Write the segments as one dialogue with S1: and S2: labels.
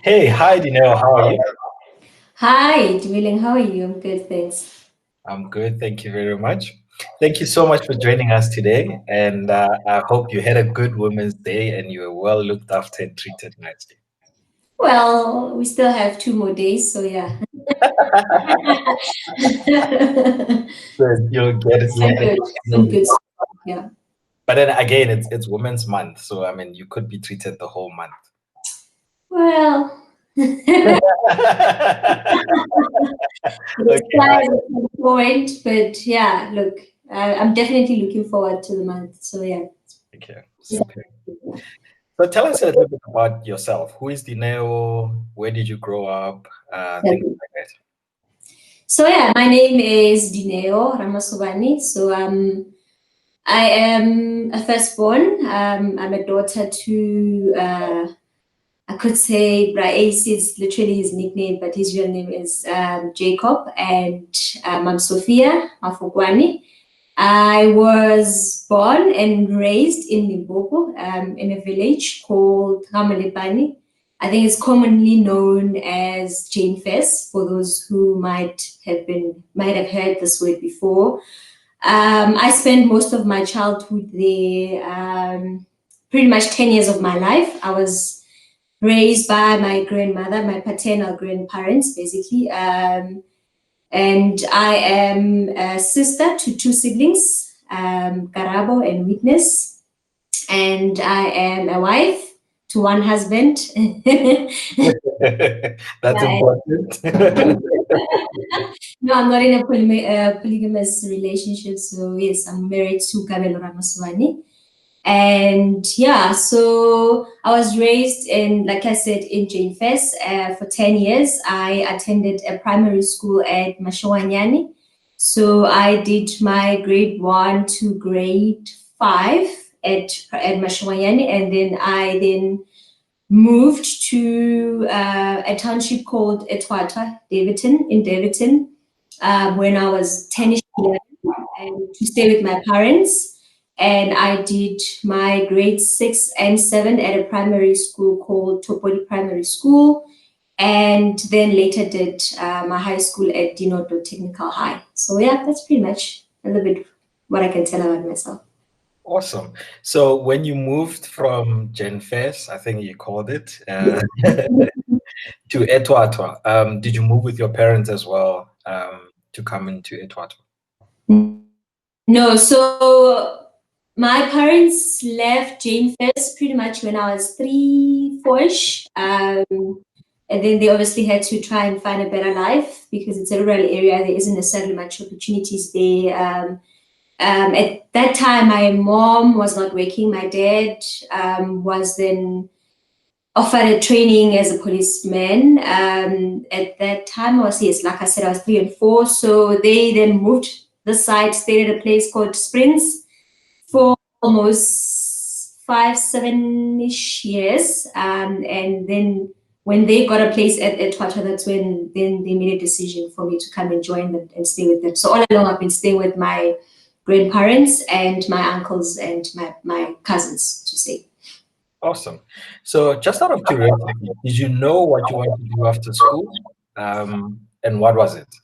S1: Hey, hi, Dineo. How are you?
S2: Hi, Dwelling. How are you? I'm good, thanks.
S1: I'm good. Thank you very much. Thank you so much for joining us today. And I hope you had a good Women's Day and you were well looked after and treated nicely.
S2: Well, we still have 2 more days, so yeah.
S1: Good. You'll get it.
S2: Some
S1: You'll get
S2: good, some
S1: it.
S2: good stuff. Yeah.
S1: But then again, it's Women's Month, so I mean, you could be treated the whole month.
S2: Well, it's
S1: Okay.
S2: quite a point, but yeah, look, I'm definitely looking forward to the month. So yeah.
S1: Okay. Super. So tell us a little bit about yourself. Who is Dineo? Where did you grow up? Things like that.
S2: So yeah, my name is Dineo Ramasubani. So I am a firstborn. I'm a daughter to I could say Brace is literally his nickname, but his real name is Jacob, and Mam Sophia Mafugwani. I was born and raised in Limpopo, in a village called Ramalipani. I think it's commonly known as Jane Fest for those who might have heard this word before. I spent most of my childhood there, pretty much 10 years of my life. I was raised by my grandmother, my paternal grandparents, basically. And I am a sister to two siblings, Karabo and Witness. And I am a wife to one husband.
S1: That's
S2: Yeah,
S1: important.
S2: no, I'm not in a polygamous relationship. So, yes, I'm married to Kabelo Ramaswani. And yeah, so I was raised in, like I said, in Jane Fest for 10 years. I attended a primary school at Mashawanyani. So I did my grade 1 to grade 5 at Mashawanyani. And then I moved to a township called Etwata, Davidson, when I was 10 years and to stay with my parents. And I did my grade 6 and 7 at a primary school called Topoli Primary School. And then later did my high school at Dineo Technical High. So yeah, that's pretty much a little bit what I can tell about myself.
S1: Awesome. So when you moved from Genfes, I think you called it, to Etwatwa, did you move with your parents as well to come into Etwatwa?
S2: No, so my parents left Jane First pretty much when I was 3, 4ish. And then they obviously had to try and find a better life because it's a rural area. There isn't necessarily much opportunities there. At that time, my mom was not working. My dad was then offered a training as a policeman. At that time, I was, yes, like I said, I was 3 and 4. So they then moved the site, stayed at a place called Springs for almost 5, 7-ish years. And then when they got a place at Twacha, that's when then they made a decision for me to come and join them and stay with them. So all along, I've been staying with my grandparents and my uncles and my cousins, to say.
S1: Awesome. So just out of curiosity, did you know what you wanted to do after school? And what was it?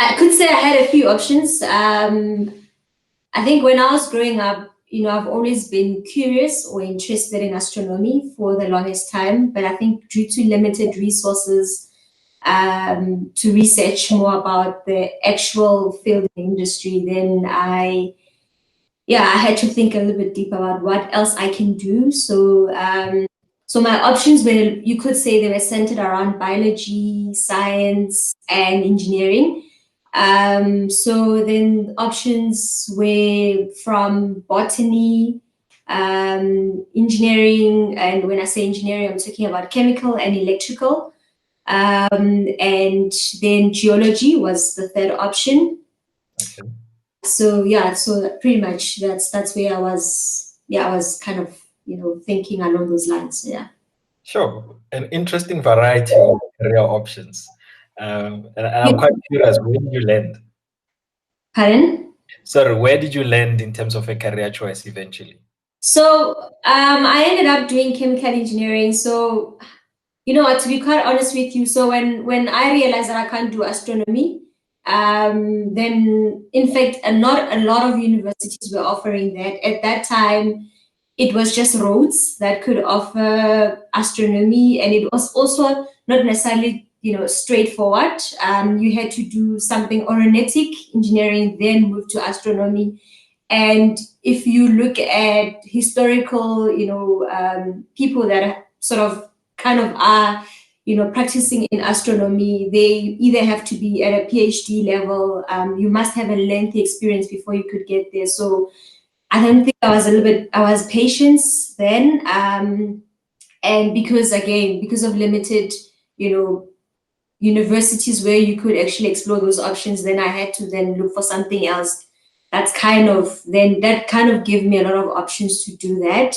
S2: I could say I had a few options. I think when I was growing up, I've always been curious or interested in astronomy for the longest time. But I think due to limited resources to research more about the actual field and industry, then I had to think a little bit deep about what else I can do. So my options were, you could say, they were centered around biology, science, and engineering. So then options were from botany, engineering, and when I say engineering, I'm talking about chemical and electrical. And then geology was the third option.
S1: Okay.
S2: So yeah, so pretty much that's where I was. Yeah, I was kind of thinking along those lines. Yeah.
S1: Sure. An interesting variety of career options. And I'm quite curious, where did you land?
S2: Pardon?
S1: Sorry, where did you land in terms of a career choice eventually?
S2: So I ended up doing chemical engineering. So you know what, to be quite honest with you, so when I realized that I can't do astronomy, then in fact, not a lot of universities were offering that. At that time, it was just Rhodes that could offer astronomy, and it was also not necessarily, straightforward. You had to do something aeronautic engineering, then move to astronomy. And if you look at historical, people that are sort of kind of are, practicing in astronomy, they either have to be at a PhD level. You must have a lengthy experience before you could get there. So I don't think I was patient then. And because of limited, you know, universities where you could actually explore those options, then I had to then look for something else. That kind of gave me a lot of options to do that.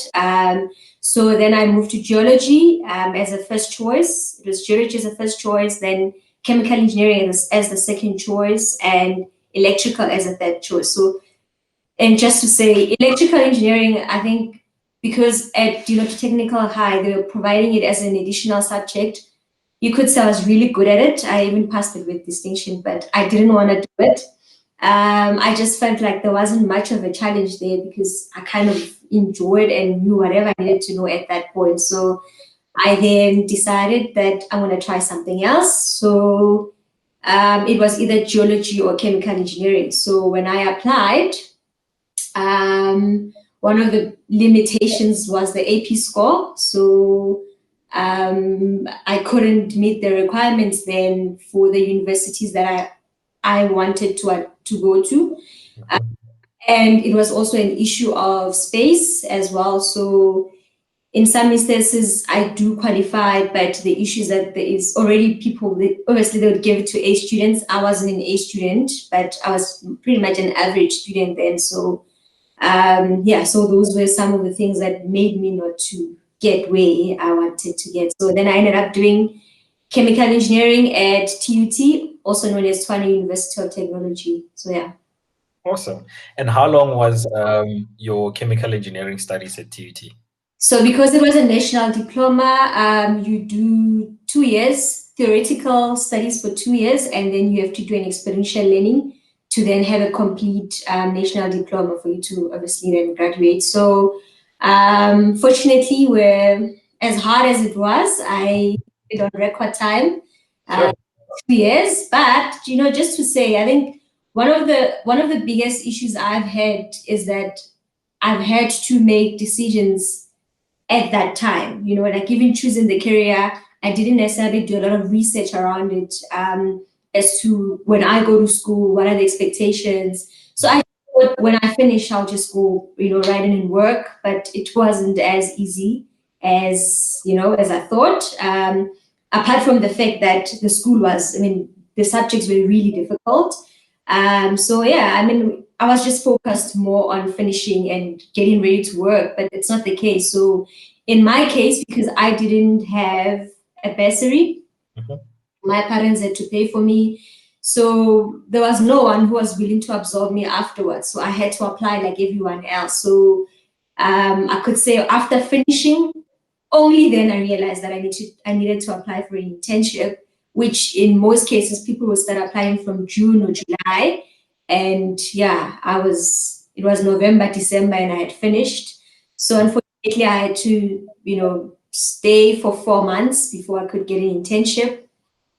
S2: So then I moved to geology as a first choice. It was geology as a first choice, then chemical engineering as the second choice, and electrical as a third choice. So, and just to say, electrical engineering, I think because at technical high, they were providing it as an additional subject. You could say I was really good at it. I even passed it with distinction, but I didn't want to do it. I just felt like there wasn't much of a challenge there because I kind of enjoyed and knew whatever I needed to know at that point. So I then decided that I want to try something else. So it was either geology or chemical engineering. So when I applied, one of the limitations was the AP score. So I couldn't meet the requirements then for the universities that I wanted to go to. And it was also an issue of space as well. So in some instances, I do qualify, but the issue is that there is already people, obviously they would give it to A students. I wasn't an A student, but I was pretty much an average student then. So so those were some of the things that made me not to get where I wanted to get. So then I ended up doing chemical engineering at TUT, also known as Tshwane University of Technology. So yeah.
S1: Awesome. And how long was your chemical engineering studies at TUT?
S2: So because it was a national diploma, you do 2 years, theoretical studies for 2 years, and then you have to do an experiential learning to then have a complete national diploma for you to obviously then graduate. So fortunately, as hard as it was, I did on record time,
S1: Sure.
S2: 2 years. But just to say, I think one of the biggest issues I've had is that I've had to make decisions at that time. Like even choosing the career, I didn't necessarily do a lot of research around it as to when I go to school, what are the expectations. So I thought when I finish, I'll just go, right in and work. But it wasn't as easy as I thought. Apart from the fact that the school was, the subjects were really difficult. So yeah, I was just focused more on finishing and getting ready to work, but it's not the case. So in my case, because I didn't have a bursary, my parents had to pay for me. So there was no one who was willing to absorb me afterwards. So I had to apply like everyone else. So I could say after finishing, only then I realized that I needed to apply for an internship, which in most cases people will start applying from June or July. And yeah, it was November, December, and I had finished. So unfortunately, I had to, stay for 4 months before I could get an internship.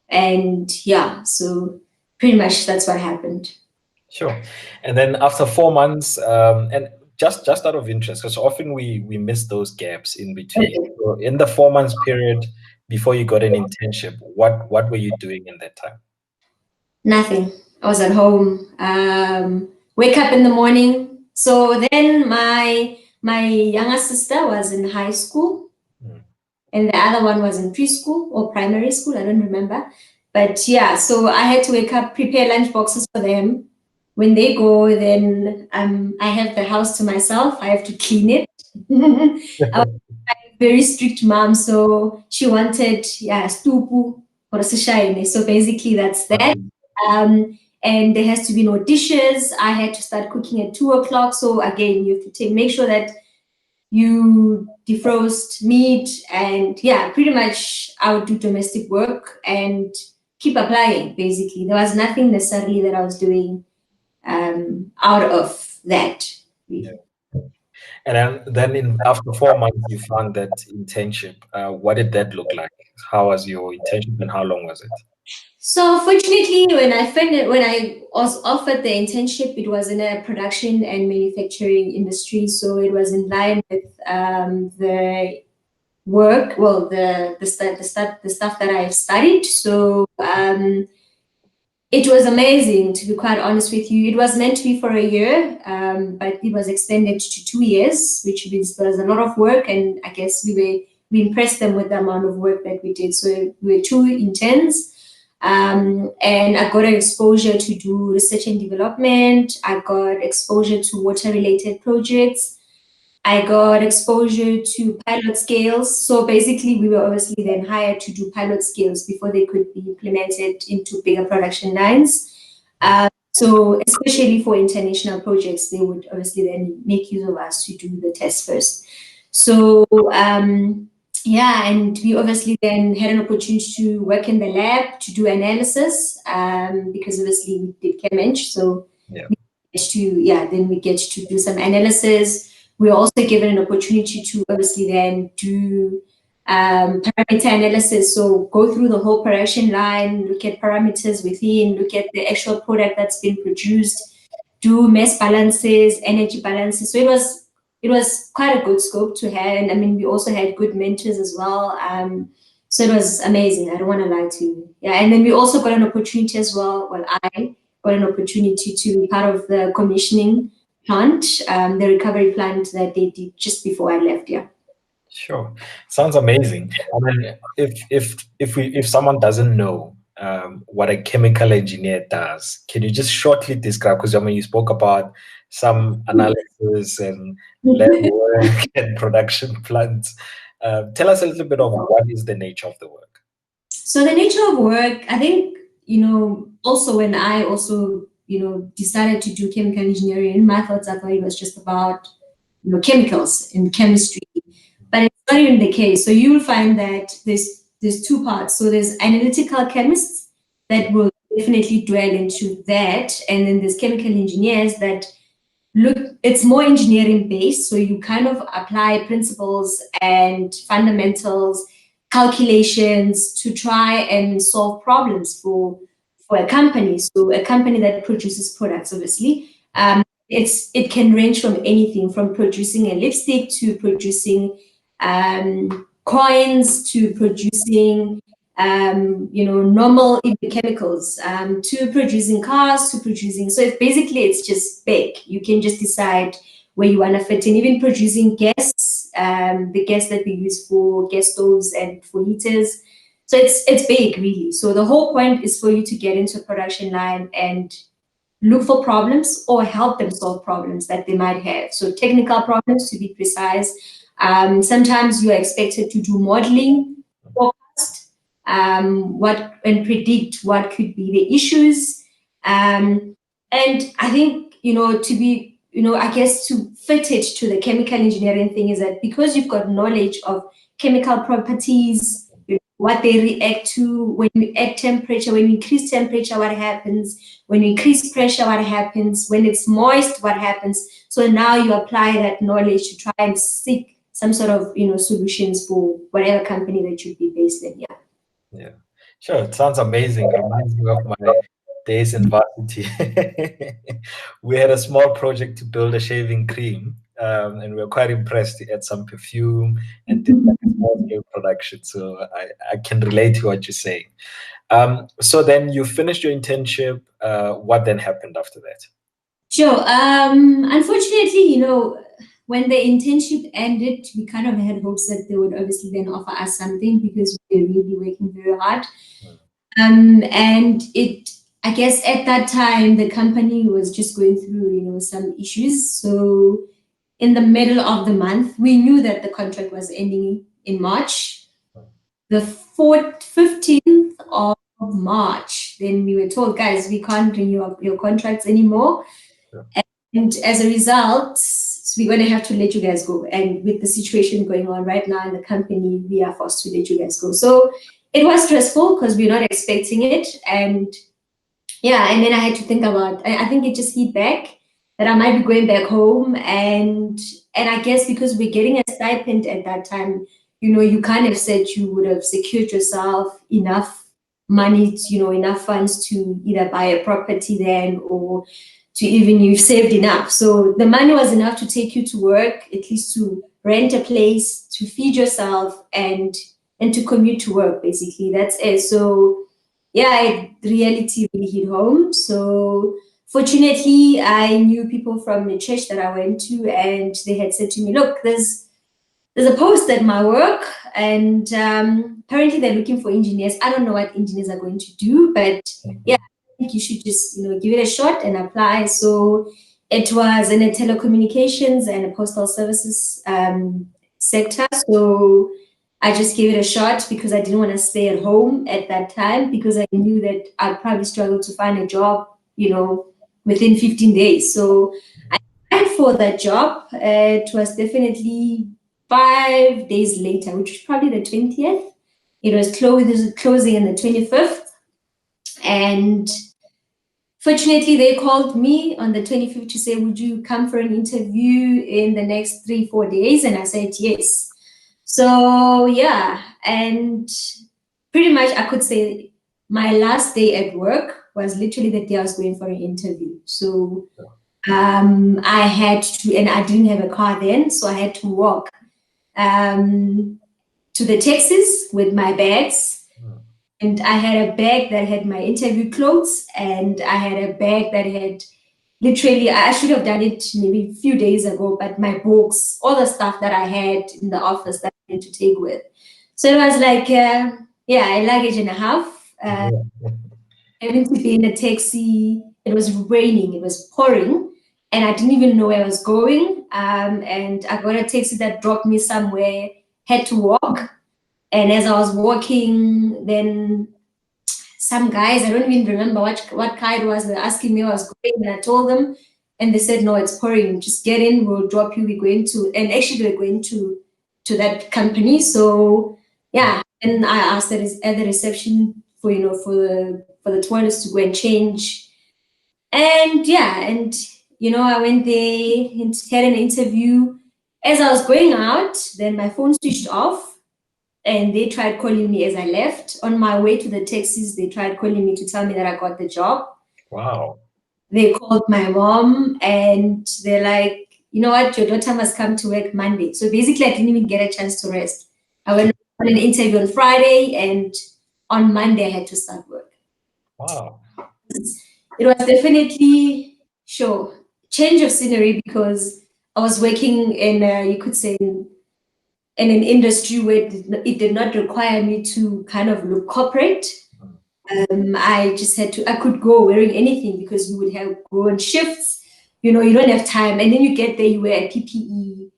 S2: And yeah, so pretty much that's what happened.
S1: Sure. And then after 4 months, and just out of interest, because often we miss those gaps in between.
S2: Okay.
S1: So in the 4 months period before you got an internship, what were you doing in that time?
S2: Nothing. I was at home. Wake up in the morning. So then my younger sister was in high school, and the other one was in preschool or primary school. I don't remember. But yeah, so I had to wake up, prepare lunch boxes for them. When they go, then I have the house to myself. I have to clean it. I was a very strict mom, so she wanted stupu or sishayine. So basically, that's that. And there has to be no dishes. I had to start cooking at 2 o'clock. So again, you have to make sure that you defrost meat, and yeah, pretty much I would do domestic work and keep applying. Basically, there was nothing necessarily that I was doing out of that.
S1: Yeah. And then after 4 months, you found that internship. What did that look like? How was your internship and how long was it?
S2: So fortunately, when I was offered the internship, it was in a production and manufacturing industry. So it was in line with the work, well, the stuff that I've studied. So it was amazing, to be quite honest with you. It was meant to be for a year, but it was extended to 2 years, which means there was a lot of work, and I guess we impressed them with the amount of work that we did. So we were two interns, and I got an exposure to do research and development. I got exposure to water-related projects. I got exposure to pilot scales. So basically, we were obviously then hired to do pilot scales before they could be implemented into bigger production lines. So especially for international projects, they would obviously then make use of us to do the test first. So yeah, and we obviously then had an opportunity to work in the lab to do analysis because obviously we did chem-eng. So
S1: Yeah.
S2: then we get to do some analysis. We're also given an opportunity to obviously then do parameter analysis. So go through the whole production line, look at parameters within, look at the actual product that's been produced, do mass balances, energy balances. So it was quite a good scope to have. And I mean, we also had good mentors as well. So it was amazing. I don't want to lie to you. Yeah, and then we also got an opportunity as well. Well, I got an opportunity to be part of the commissioning plant, the recovery plant that they did just before I left. Yeah.
S1: Sure. Sounds amazing. I mean, if someone doesn't know what a chemical engineer does, can you just shortly describe? Because I mean, you spoke about some analysis and lab work and production plants. Tell us a little bit of what is the nature of the work.
S2: So the nature of work, I think, also when I also, decided to do chemical engineering, my thoughts I thought it was just about, chemicals and chemistry, but it's not even the case. So you will find that there's two parts. So there's analytical chemists that will definitely dwell into that, and then there's chemical engineers that look, it's more engineering based. So you kind of apply principles and fundamentals, calculations to try and solve problems for a company. So a company that produces products, obviously. It can range from anything from producing a lipstick to producing coins to producing normal chemicals, to producing cars, to producing. So it's just big. You can just decide where you want to fit in. Even producing gas, the gas that we use for gas stoves and for heaters. So it's big, really. So the whole point is for you to get into a production line and look for problems or help them solve problems that they might have. So technical problems, to be precise. Sometimes you are expected to do modeling, forecast, and predict what could be the issues. And I think, to be, I guess to fit it to the chemical engineering thing is that because you've got knowledge of chemical properties, what they react to when you add temperature, when you increase temperature, what happens, when you increase pressure, what happens, when it's moist, what happens. So now you apply that knowledge to try and seek some sort of solutions for whatever company that you'd be based in. Yeah.
S1: Yeah, sure. It sounds amazing. It reminds me of my days in varsity. We had a small project to build a shaving cream, and we were quite impressed to add some perfume and did like a small scale production. So I can relate to what you're saying. So then you finished your internship. What then happened after that?
S2: Sure. Unfortunately, when the internship ended, we kind of had hopes that they would obviously then offer us something because we were really working very hard. And I guess at that time, the company was just going through, some issues. So in the middle of the month, we knew that the contract was ending in March. The 15th of March, then we were told, guys, we can't renew your contracts anymore.
S1: Yeah.
S2: And And as a result, we're going to have to let you guys go. And with the situation going on right now in the company, we are forced to let you guys go. So it was stressful because we're not expecting it. And yeah, and then I had to think about, I think it just hit back that I might be going back home. And I guess because we're getting a stipend at that time, you kind of said you would have secured yourself enough money, enough funds to either buy a property then or to even you've saved enough. So the money was enough to take you to work, at least to rent a place, to feed yourself and to commute to work, basically. That's it. So yeah, reality really hit home. So fortunately, I knew people from the church that I went to, and they had said to me, "Look, there's a post at my work, and apparently they're looking for engineers. I don't know what engineers are going to do, but yeah, I think you should just give it a shot and apply." So it was in the telecommunications and a postal services sector. So I just gave it a shot because I didn't want to stay at home at that time because I knew that I'd probably struggle to find a job, within 15 days. So I applied for that job. It was definitely 5 days later, which was probably the 20th. It was closing on the 25th. And fortunately, they called me on the 25th to say, would you come for an interview in the next 3-4 days? And I said, yes. So, yeah. And pretty much I could say my last day at work was literally the day I was going for an interview. So I had to, and I didn't have a car then, so I had to walk to the taxis with my bags. And I had a bag that had my interview clothes, and I had a bag that had literally, I should have done it maybe a few days ago, but my books, all the stuff that I had in the office that I had to take with. So it was like, a luggage and a half. Having to be in a taxi, it was raining, it was pouring, and I didn't even know where I was going. And I got a taxi that dropped me somewhere, had to walk. And as I was walking, then some guys, I don't even remember what car it was, they were asking me where I was going, and I told them, and they said, no, it's pouring, just get in, we'll drop you, we're going to, and actually we're going to that company. So yeah, and I asked at the reception for, for the toilets to go and change. And yeah, and I went there and had an interview. As I was going out, then my phone switched off and they tried calling me as I left. On my way to the taxis, they tried calling me to tell me that I got the job.
S1: Wow.
S2: They called my mom and they're like, you know what, your daughter must come to work Monday. So basically, I didn't even get a chance to rest. I went on an interview on Friday and on Monday, I had to start work.
S1: Wow.
S2: It was definitely, sure, change of scenery because I was working in, you could say, in an industry where it did not require me to kind of look corporate. I just I could go wearing anything because we would go on shifts. You don't have time. And then you get there, you wear PPE,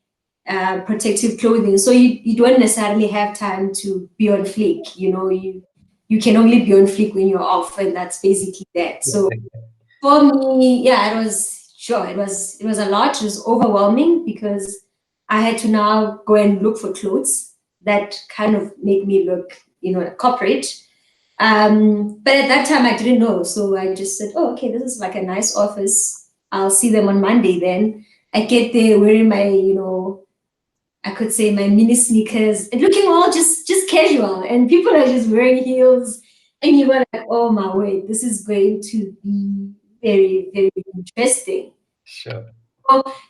S2: protective clothing. So you don't necessarily have time to be on fleek. You can only be on fleek when you're off, and that's basically that. So for me, yeah, it was a lot. It was overwhelming because I had to now go and look for clothes that kind of make me look, corporate. But at that time I didn't know. So I just said, oh, okay, this is like a nice office. I'll see them on Monday then. I get there wearing my, I could say my mini sneakers and looking all just casual. And people are just wearing heels. And you were like, oh my word, this is going to be very, very interesting.
S1: Sure.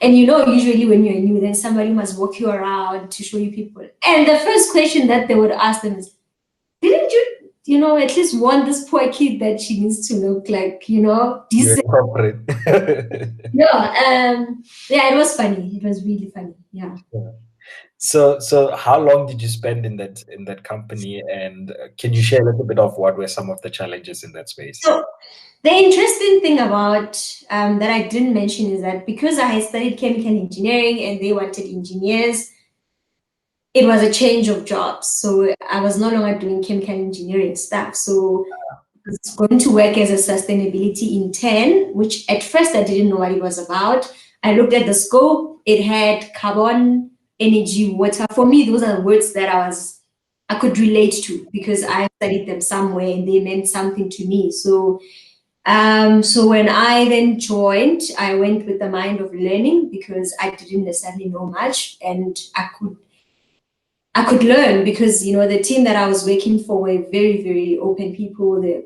S2: And usually when you're new, then somebody must walk you around to show you people. And the first question that they would ask them is, didn't you, at least warn this poor kid that she needs to look like, decent?
S1: Corporate.
S2: Yeah, it was funny. It was really funny. Yeah.
S1: So how long did you spend in that company, and can you share a little bit of what were some of the challenges in that space?
S2: So the interesting thing about that I didn't mention is that because I had studied chemical engineering and they wanted engineers, it was a change of jobs. So I was no longer doing chemical engineering stuff. So was going to work as a sustainability intern, which at first I didn't know what it was about. I looked at the scope. It had carbon, energy, water. For me, those are words that I could relate to because I studied them somewhere and they meant something to me. So when I then joined, I went with the mind of learning because I didn't necessarily know much, and I could learn because the team that I was working for were very, very open people. They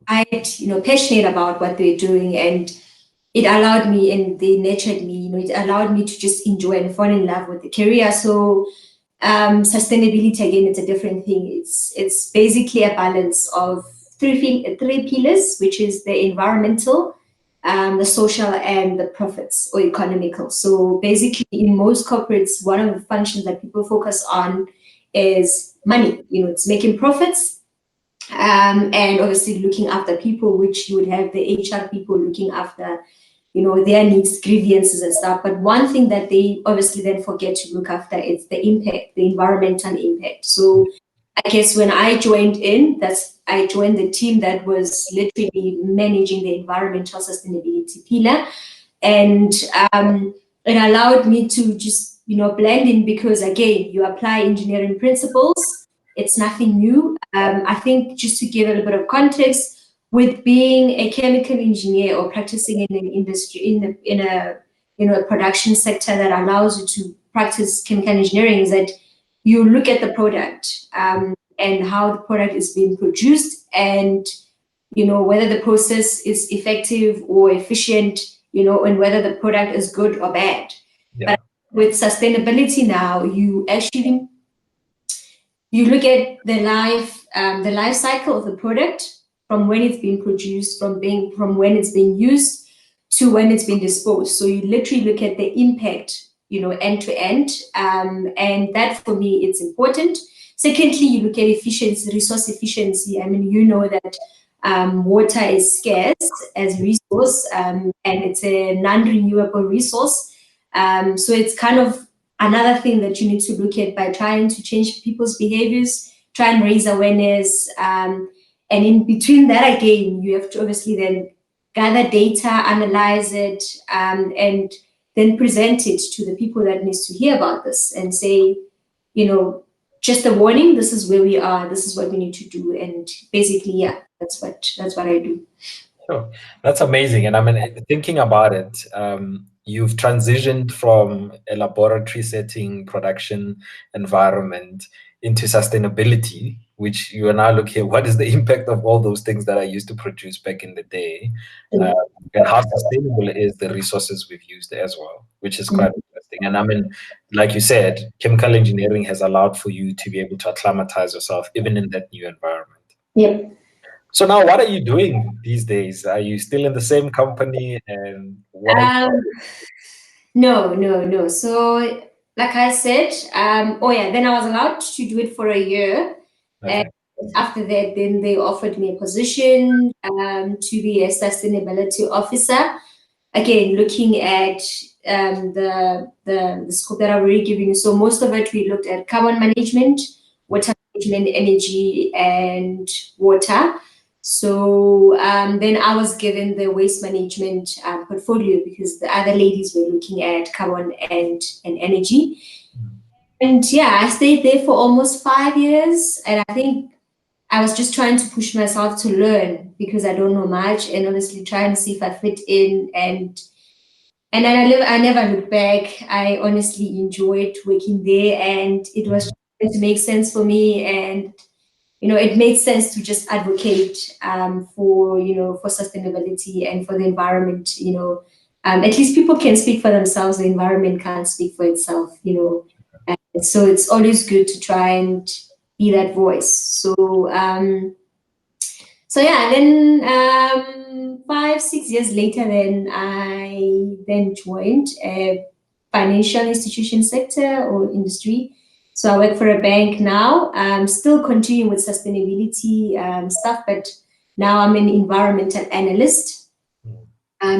S2: passionate about what they're doing, and it allowed me, and they nurtured me. It allowed me to just enjoy and fall in love with the career. So sustainability, again, it's a different thing. It's basically a balance of three pillars, which is the environmental, the social, and the profits or economical. So basically, in most corporates, one of the functions that people focus on is money. It's making profits, and obviously looking after people, which you would have the HR people looking after their needs, grievances and stuff. But one thing that they obviously then forget to look after is the impact, the environmental impact. So I guess when I joined I joined the team that was literally managing the environmental sustainability pillar. And it allowed me to just, blend in because, again, you apply engineering principles. It's nothing new. I think just to give a little bit of context, with being a chemical engineer or practicing in an industry, in a production sector that allows you to practice chemical engineering, is that you look at the product and how the product is being produced, and whether the process is effective or efficient, and whether the product is good or bad.
S1: Yeah.
S2: But with sustainability now, you look at the life cycle of the product, from when it's being produced, from when it's being used to when it's being disposed. So you literally look at the impact, end to end, and that for me it's important. Secondly, you look at efficiency, resource efficiency. I mean, that water is scarce as a resource, and it's a non-renewable resource. So it's kind of another thing that you need to look at by trying to change people's behaviors, try and raise awareness. And in between that, again, you have to obviously then gather data, analyze it, and then present it to the people that needs to hear about this and say, just a warning, this is where we are, this is what we need to do. And basically, yeah, that's what I do.
S1: Sure. That's amazing. And I mean, thinking about it, you've transitioned from a laboratory setting, production environment into sustainability, which you are now looking at what is the impact of all those things that I used to produce back in the day, and how sustainable is the resources we've used as well, which is quite interesting. And I mean, like you said, chemical engineering has allowed for you to be able to acclimatize yourself even in that new environment.
S2: Yep.
S1: So now, what are you doing these days? Are you still in the same company? And what are you
S2: No. So, like I said, then I was allowed to do it for a year.
S1: okay.
S2: And after that, then they offered me a position to be a sustainability officer. Again, looking at the scope that I've already given you. So most of it, we looked at carbon management, water management, energy, and water. So then I was given the waste management portfolio because the other ladies were looking at carbon and energy. And yeah, I stayed there for almost 5 years. And I think I was just trying to push myself to learn because I don't know much, and honestly trying to see if I fit in. And I never looked back. I honestly enjoyed working there, and it was trying to make sense for me. And it made sense to just advocate for sustainability and for the environment. At least people can speak for themselves. The environment can't speak for itself. And so it's always good to try and be that voice. So yeah, then 5-6 years later, then I then joined a financial institution sector or industry. So I work for a bank now. I'm still continuing with sustainability stuff, but now I'm an environmental analyst.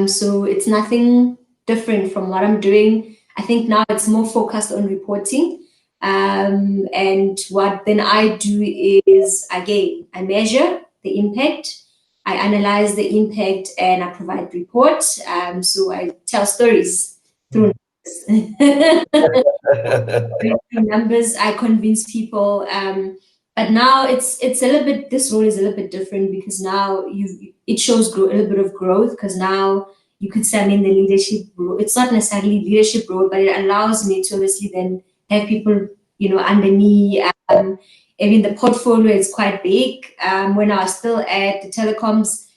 S2: So it's nothing different from what I'm doing. I think now it's more focused on reporting. And what then I do is, again, I measure the impact. I analyze the impact and I provide reports. So I tell stories through numbers. I convince people. But now it's a little bit. This role is a little bit different because now it shows a little bit of growth because now you could say I'm in the leadership role. It's not necessarily leadership role, but it allows me to obviously then have people, under me. I mean, the portfolio is quite big. When I was still at the telecoms,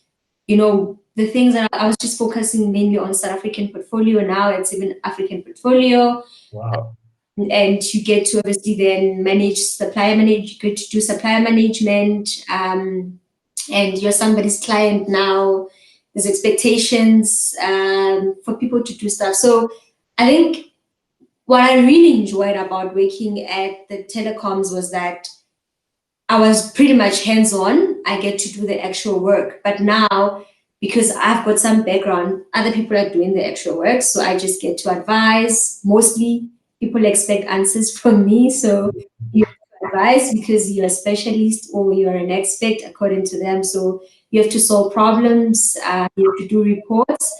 S2: the things that I was just focusing mainly on South African portfolio. Now it's even African portfolio.
S1: Wow.
S2: And you get to obviously then you get to do supplier management, and you're somebody's client now. There's expectations for people to do stuff. So I think what I really enjoyed about working at the telecoms was that I was pretty much hands-on. I get to do the actual work. But now, because I've got some background, other people are doing the actual work. So I just get to advise. Mostly people expect answers from me. So you advise because you're a specialist or you're an expert according to them. So you have to solve problems, you have to do reports.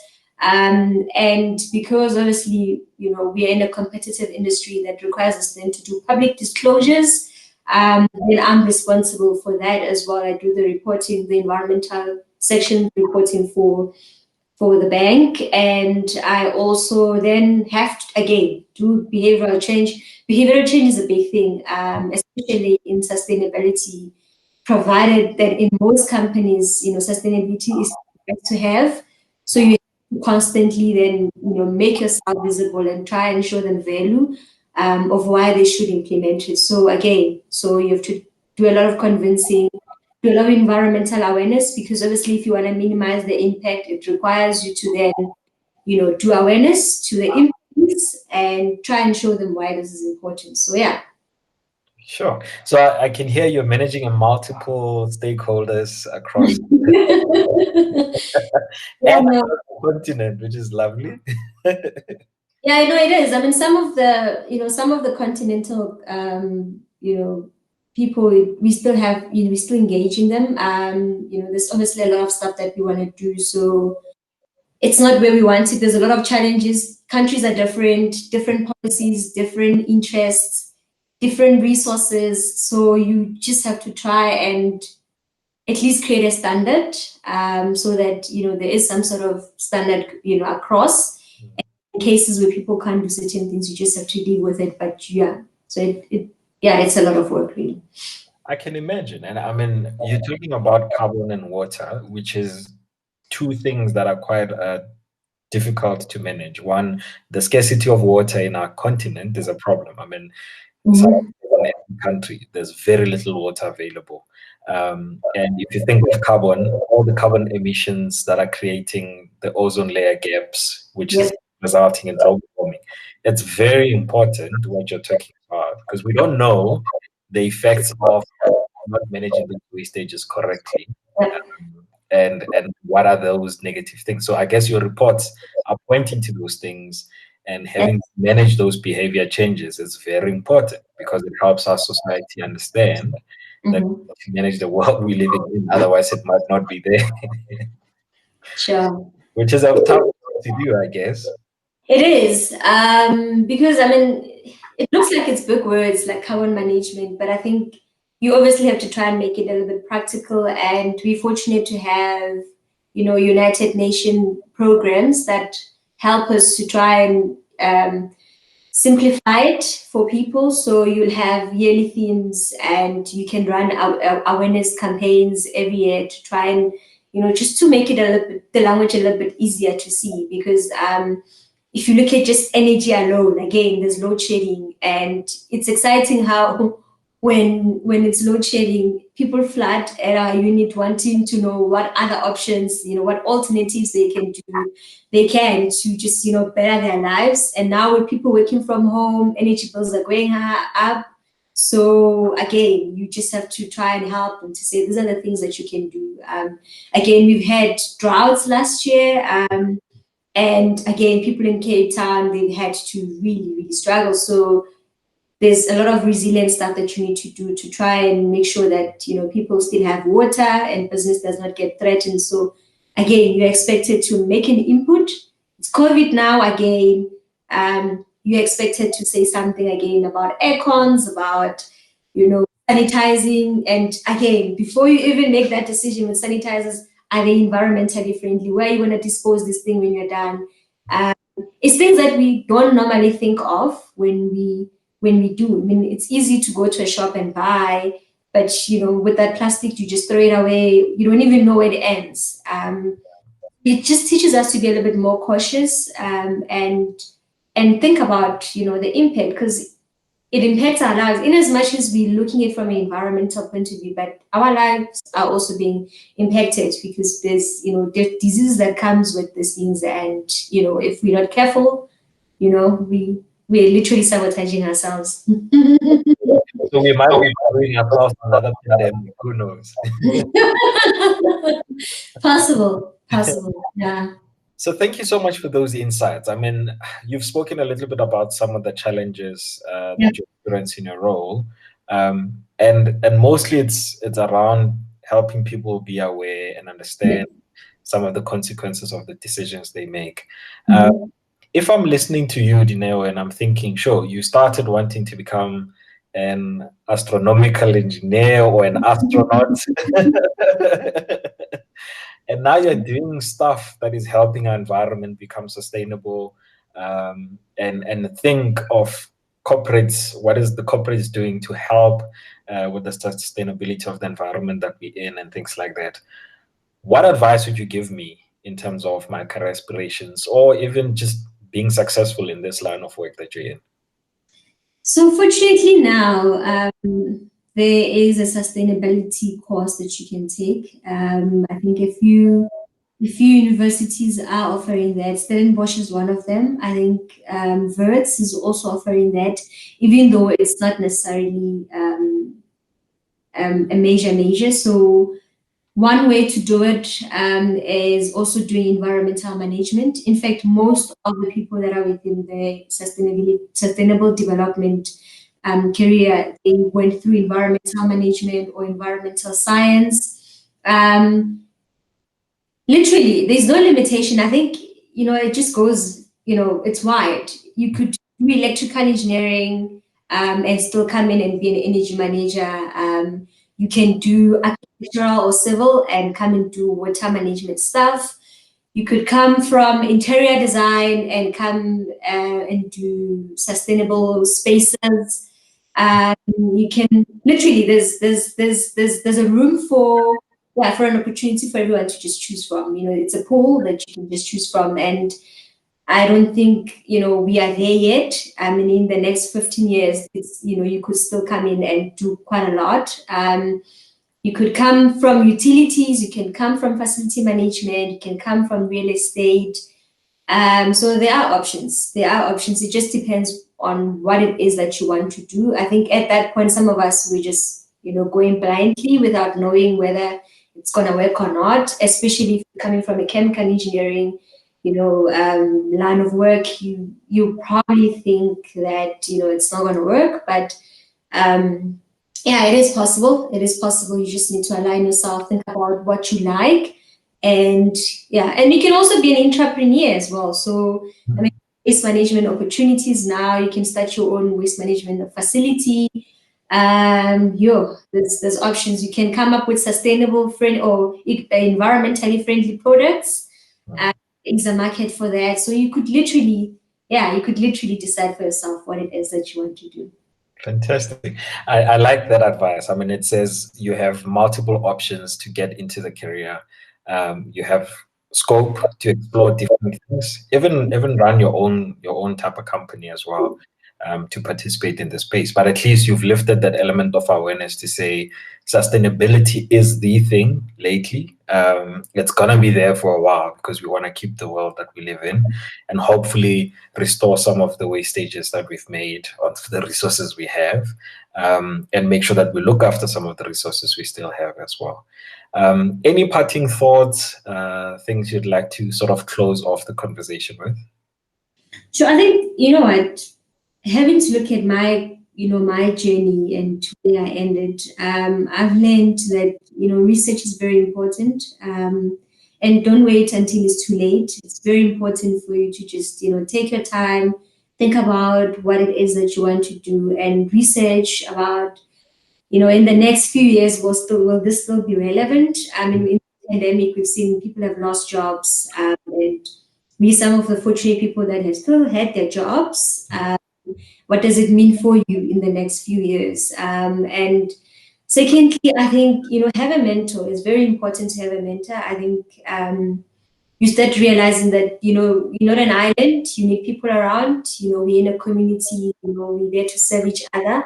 S2: And because obviously, we are in a competitive industry that requires us then to do public disclosures, then I'm responsible for that as well. I do the reporting, the environmental section reporting for the bank, and I also then have to again do behavioral change. Behavioral change is a big thing, especially in sustainability, provided that in most companies, sustainability is to have. So you have to constantly then make yourself visible and try and show them value of why they should implement it. So again, you have to do a lot of convincing, do a lot of environmental awareness, because obviously if you want to minimize the impact, it requires you to then, do awareness to the impacts and try and show them why this is important. So yeah.
S1: Sure. So I can hear you're managing a multiple stakeholders across
S2: Yeah,
S1: and
S2: no.
S1: continent, which is lovely.
S2: Yeah, I know it is. I mean, some of the continental, people, we still have, we still engaging them. There's obviously a lot of stuff that we want to do. So it's not where we want it. There's a lot of challenges. Countries are different policies, different interests, different resources. So you just have to try and at least create a standard, so that there is some sort of standard across. In cases where people can't do certain things, you just have to deal with it. But yeah, so it's a lot of work really.
S1: I can imagine. And I mean, you're talking about carbon and water, which is two things that are quite difficult to manage. One, the scarcity of water in our continent is a problem. I mean, South Africa is an empty country. There's very little water available. And if you think of carbon, all the carbon emissions that are creating the ozone layer gaps, which is resulting in global warming, it's very important what you're talking about, because we don't know the effects of not managing the waste stages correctly. And what are those negative things? So I guess your reports are pointing to those things, and having to manage those behavior changes is very important because it helps our society understand that to manage the world we live in, otherwise it might not be there.
S2: Sure.
S1: Which is a tough thing to do, I guess.
S2: It is, because I mean, it looks like it's big words like carbon management, but I think you obviously have to try and make it a little bit practical. And we're fortunate to have, United Nations programs that help us to try and simplify it for people. So you'll have yearly themes, and you can run awareness campaigns every year to try and, just to make it the language a little bit easier to see. Because if you look at just energy alone, again, there's load shedding, and it's exciting how when it's load shedding, people flood at our unit wanting to know what other options, what alternatives they can do, to just, better their lives. And now with people working from home, energy bills are going up. So again, you just have to try and help them to say, these are the things that you can do. Again, we've had droughts last year. And again, people in Cape Town, they've had to really, really struggle. So there's a lot of resilient stuff that you need to do to try and make sure that, you know, people still have water and business does not get threatened. So again, you're expected to make an input. It's COVID now again. You're expected to say something again about aircons, about, you know, sanitizing. And again, before you even make that decision with sanitizers, are they environmentally friendly? Where are you going to dispose this thing when you're done? It's things that we don't normally think of when we do. I mean, it's easy to go to a shop and buy, but you know, with that plastic, you just throw it away. You don't even know where it ends. It just teaches us to be a little bit more cautious, and think about, you know, the impact, because it impacts our lives in as much as we're looking at it from an environmental point of view, but our lives are also being impacted because there's, you know, there's diseases that comes with these things, and you know, if we're not careful, you know, we're literally sabotaging ourselves.
S1: So we might be carrying across another pandemic. Who knows?
S2: Possible, yeah.
S1: So thank you so much for those insights. I mean, you've spoken a little bit about some of the challenges
S2: Yeah.
S1: that you experience in your role, and mostly it's around helping people be aware and understand some of the consequences of the decisions they make.
S2: Mhm.
S1: If I'm listening to you, Dineo, and I'm thinking, sure, you started wanting to become an astronomical engineer or an astronaut. And now you're doing stuff that is helping our environment become sustainable, and think of corporates. What is the corporates doing to help with the sustainability of the environment that we're in and things like that? What advice would you give me in terms of my career aspirations, or even just being successful in this line of work that you're in?
S2: So fortunately now, there is a sustainability course that you can take. I think a few universities are offering that. Stellenbosch is one of them. I think Wits is also offering that, even though it's not necessarily a major. So one way to do it is also doing environmental management. In fact, most of the people that are within the sustainable development career, they went through environmental management or environmental science. Literally, there's no limitation. I think, you know, it just goes, you know, it's wide. You could do electrical engineering and still come in and be an energy manager. You can do architectural or civil and come and do water management stuff. You could come from interior design and come and do sustainable spaces. You can literally, there's a room for, yeah, for an opportunity for everyone to just choose from. You know, it's a pool that you can just choose from, and I don't think, you know, we are there yet. I mean, in the next 15 years, it's, you know, you could still come in and do quite a lot. You could come from utilities, you can come from facility management, you can come from real estate. So there are options. There are options. It just depends on what it is that you want to do. I think at that point, some of us, we just, you know, going blindly without knowing whether it's going to work or not, especially if you're coming from a chemical engineering, you know, line of work. You probably think that, you know, it's not going to work, but yeah, it is possible. It is possible. You just need to align yourself, think about what you like, and yeah, and you can also be an entrepreneur as well. So I mean, waste management opportunities now. You can start your own waste management facility. There's options. You can come up with sustainable friend or environmentally friendly products. Is a market for that. So you could literally decide for yourself what it is that you want to do.
S1: Fantastic. I like that advice. I mean, it says you have multiple options to get into the career. You have scope to explore different things, even run your own type of company as well, to participate in the space. But at least you've lifted that element of awareness to say sustainability is the thing lately. It's gonna be there for a while because we want to keep the world that we live in, and hopefully restore some of the wastages that we've made of the resources we have, and make sure that we look after some of the resources we still have as well. Any parting thoughts, things you'd like to sort of close off the conversation with?
S2: So I think, you know what, having to look at my my journey and to where I ended, I've learned that, research is very important. And don't wait until it's too late. It's very important for you to just, take your time, think about what it is that you want to do, and research about, in the next few years, will this still be relevant? I mean, in the pandemic, we've seen people have lost jobs, and we some of the fortunate people that have still had their jobs. What does it mean for you in the next few years? And secondly, I think, have a mentor. It's very important to have a mentor. I think you start realizing that, you're not an island. You need people around. We're in a community. We're there to serve each other.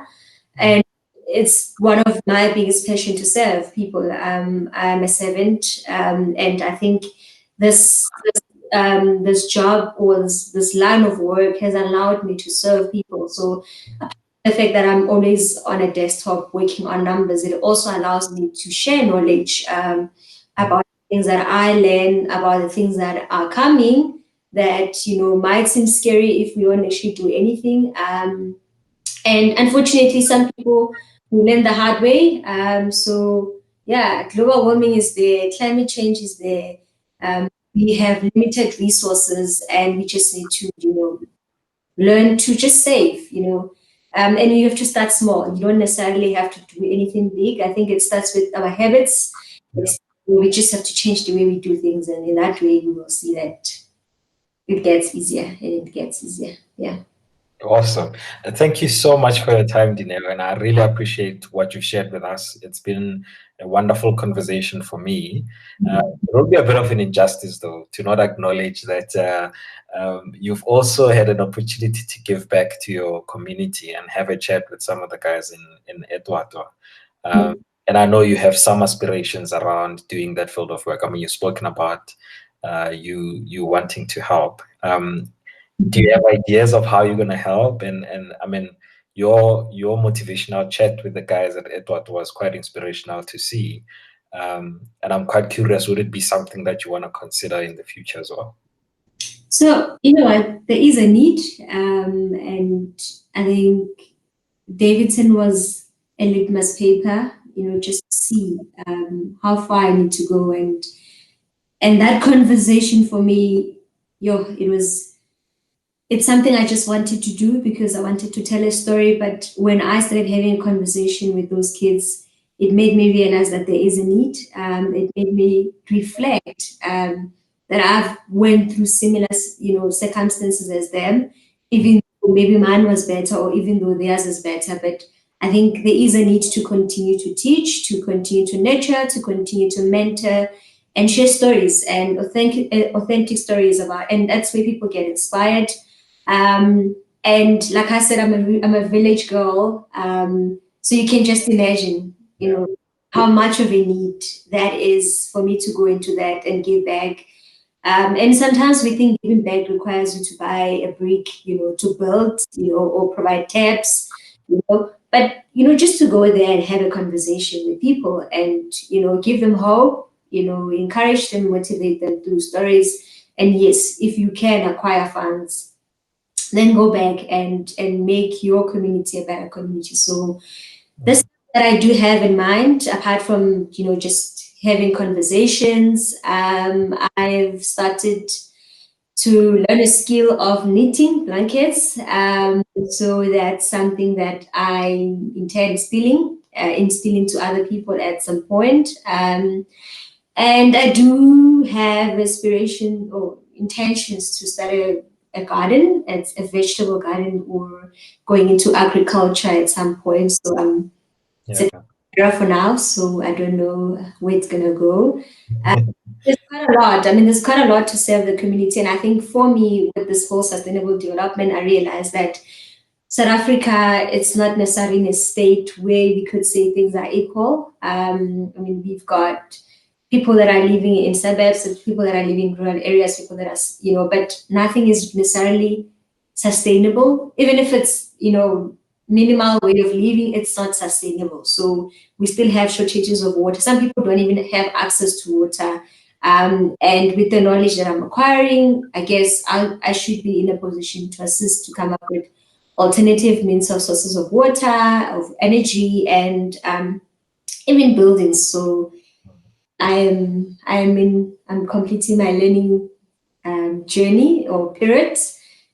S2: And it's one of my biggest passion to serve people. I'm a servant, and I think this job or this line of work has allowed me to serve people. So the fact that I'm always on a desktop working on numbers, it also allows me to share knowledge about things that I learn, about the things that are coming that might seem scary if we don't actually do anything. And unfortunately, some people who learn the hard way. So yeah, global warming is there, climate change is there. We have limited resources, and we just need to, learn to just save. And you have to start small. You don't necessarily have to do anything big. I think it starts with our habits. We just have to change the way we do things, and in that way, you will see that it gets easier and it gets easier. Yeah.
S1: Awesome. Thank you so much for your time, Dineo, and I really appreciate what you've shared with us. It's been a wonderful conversation for me. It will be a bit of an injustice, though, to not acknowledge that you've also had an opportunity to give back to your community and have a chat with some of the guys in Etwatwa. And I know you have some aspirations around doing that field of work. I mean, you've spoken about you wanting to help. Do you have ideas of how you're going to help? And I mean, your motivational chat with the guys at Edward was quite inspirational to see. And I'm quite curious, would it be something that you want to consider in the future as well?
S2: So, you know what, there is a need. And I think Davidson was a litmus paper, just to see how far I need to go. And that conversation for me, it's something I just wanted to do because I wanted to tell a story. But when I started having a conversation with those kids, it made me realize that there is a need. It made me reflect that I've went through similar, circumstances as them, even though maybe mine was better or even though theirs is better. But I think there is a need to continue to teach, to continue to nurture, to continue to mentor, and share stories and authentic stories about. And that's where people get inspired. And like I said, I'm a village girl. So you can just imagine, how much of a need that is for me to go into that and give back. And sometimes we think giving back requires you to buy a brick, to build, or provide taps, but, just to go there and have a conversation with people and, give them hope, encourage them, motivate them through stories. And yes, if you can acquire funds, then go back and make your community a better community. So this that I do have in mind, apart from just having conversations, I've started to learn a skill of knitting blankets. So that's something that I intend instilling to other people at some point. And I do have aspiration or intentions to start a garden, a vegetable garden, or going into agriculture at some point. So it's for now, so I don't know where it's gonna go. There's quite a lot. I mean, there's quite a lot to serve the community, and I think for me, with this whole sustainable development, I realized that South Africa, it's not necessarily in a state where we could say things are equal. I mean, we've got people that are living in suburbs, people that are living in rural areas, people that are, but nothing is necessarily sustainable. Even if it's, minimal way of living, it's not sustainable. So we still have shortages of water. Some people don't even have access to water. And with the knowledge that I'm acquiring, I guess I should be in a position to assist to come up with alternative means of sources of water, of energy, and even buildings. So I'm completing my learning journey or period.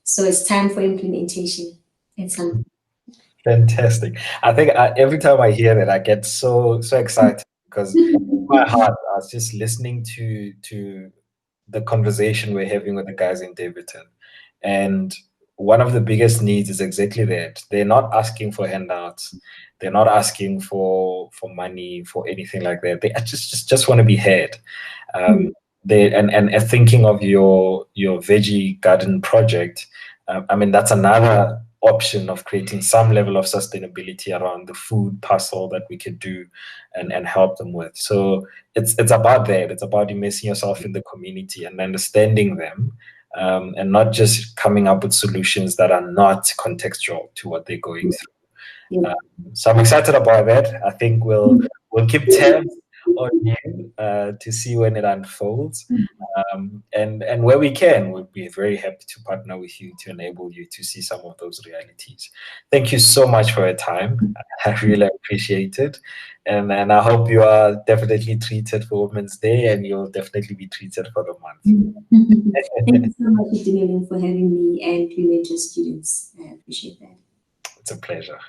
S2: So it's time for implementation. It's
S1: Fantastic. I think every time I hear that, I get so excited because my heart, I was just listening to the conversation we're having with the guys in Davidson. And one of the biggest needs is exactly that. They're not asking for handouts. They're not asking for money, for anything like that. They just want to be heard. They and thinking of your veggie garden project, I mean that's another option of creating some level of sustainability around the food parcel that we could do and help them with. So it's about that. It's about immersing yourself in the community and understanding them, and not just coming up with solutions that are not contextual to what they're going through. So I'm excited about that. I think we'll keep tabs on you to see when it unfolds, and where we can, we'll be very happy to partner with you to enable you to see some of those realities. Thank you so much for your time. I really appreciate it, and I hope you are definitely treated for Women's Day, and you'll definitely be treated for the month.
S2: Thank you so much, Dineo, for having me and Women Just Students. I appreciate that.
S1: It's a pleasure.